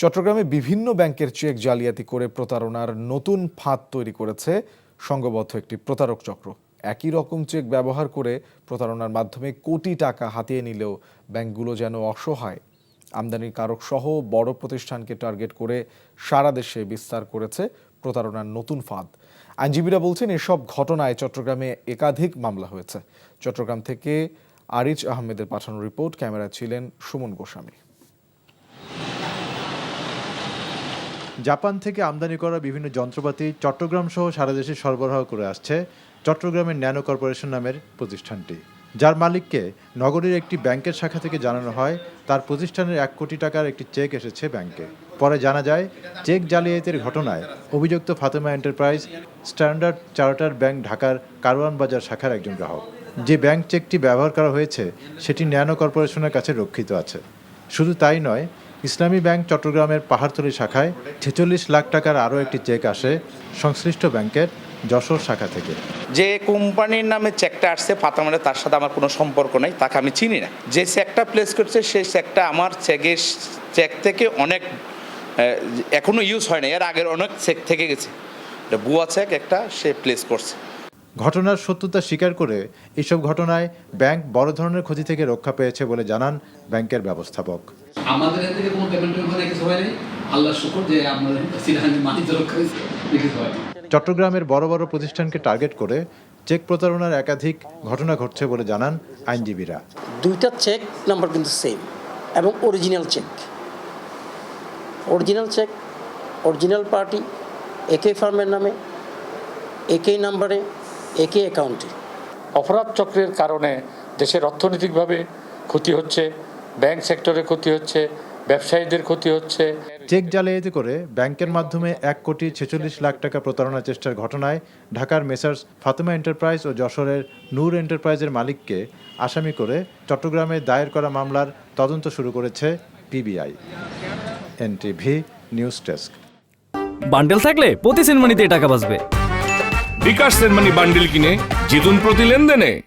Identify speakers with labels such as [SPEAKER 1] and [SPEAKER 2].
[SPEAKER 1] চট্টগ্রামে বিভিন্ন ব্যাংকের চেক জালিয়াতি করে প্রতারণার নতুন ফাঁদ তৈরি করেছে সংঘবদ্ধ একটি প্রতারক চক্র। একই রকম চেক ব্যবহার করে প্রতারণার মাধ্যমে কোটি টাকা হাতিয়ে নিলেও ব্যাংকগুলো যেন অসহায়। আমদানির কারক সহ বড় প্রতিষ্ঠানকে টার্গেট করে সারা দেশে বিস্তার করেছে প্রতারণার নতুন ফাঁদ। আইনজীবীরা বলছেন এসব ঘটনায় চট্টগ্রামে একাধিক মামলা হয়েছে। চট্টগ্রাম থেকে আরিজ আহমেদের পাঠানো রিপোর্ট, ক্যামেরায় ছিলেন সুমন গোস্বামী।
[SPEAKER 2] জাপান থেকে আমদানি করা বিভিন্ন যন্ত্রপাতি চট্টগ্রাম সহ সারা দেশে সরবরাহ করে আসছে চট্টগ্রামের ন্যানো কর্পোরেশন নামের প্রতিষ্ঠানটি, যার মালিককে নগরীর একটি ব্যাংকের শাখা থেকে জানানো হয় তার প্রতিষ্ঠানের 1 কোটি টাকার একটি চেক এসেছে ব্যাংকে। পরে জানা যায় চেক জালিয়াতির ঘটনায় অভিযুক্ত Fatema enterprise standard charter bank ঢাকার কারওয়ান বাজার শাখার একজন গ্রাহক। যে ব্যাংক চেকটি ব্যবহার করা হয়েছে সেটি ন্যানো কর্পোরেশনের কাছে রক্ষিত আছে। শুধু তাই নয়, ইসলামী ব্যাংক চট্টগ্রামের পাহাড়তলী শাখায় 46 লাখ টাকার আরও একটি চেক আসে সংশ্লিষ্ট ব্যাংকের যশোর শাখা থেকে।
[SPEAKER 3] যে কোম্পানির নামে চেকটা আসছে ফাতেমার, তার সাথে আমার কোনো সম্পর্ক নাই, তাকে আমি চিনি না। যে চেকটা প্লেস করছে সেই চেকটা আমার চেক থেকে অনেক এখনো ইউজ হয় না, এর আগের অনেক চেক থেকে গেছে। এটা ভুয়া চেক একটা সে প্লেস করছে।
[SPEAKER 2] ঘটনার সত্যতা স্বীকার করে এইসব ঘটনায় ব্যাংক বড় ধরনের ক্ষতি থেকে রক্ষা পেয়েছে বলে জানান ব্যাংকের ব্যবস্থাপক।
[SPEAKER 4] আমাদের এর থেকে কোনো পেমেন্টের উপরে কিছু হয়নি, আল্লাহর শুকর যে আমাদের সিরাহানি মাটিতে রক্ষা হয়েছে, কিছু হয়নি।
[SPEAKER 2] চট্টগ্রামের বড় বড় প্রতিষ্ঠানকে টার্গেট করে চেক প্রতারণার একাধিক ঘটনা ঘটছে বলে জানান আইনজীবীরা।
[SPEAKER 5] দুইটা চেক নাম্বার কিন্তু সেম এবং অরিজিনাল চেক অরিজিনাল পার্টি একই ফার্মের নামে, একই নাম্বারে, একই অ্যাকাউন্টে।
[SPEAKER 6] অপরাধ চক্রের কারণে দেশের অর্থনৈতিকভাবে ক্ষতি হচ্ছে, ব্যাংক সেক্টরে ক্ষতি হচ্ছে, ব্যবসায়ীদের ক্ষতি হচ্ছে।
[SPEAKER 2] চেক জালিয়াতি করে ব্যাংকের মাধ্যমে 1 কোটি 46 লাখ টাকা প্রতারণার চেষ্টার ঘটনায় ঢাকার মেসার্স ফাতেমা এন্টারপ্রাইজ ও যশোরের নূর এন্টারপ্রাইজের মালিককে আসামি করে চট্টগ্রামে দায়ের করা মামলার তদন্ত শুরু করেছে PBI. NTV news desk.
[SPEAKER 7] Bundle থাকলে প্রতি সেনমানিতে টাকা বাঁচবে।
[SPEAKER 8] বিকাশ সেনমানি বান্ডেল কিনে জিতুন প্রতি লেনদেনে।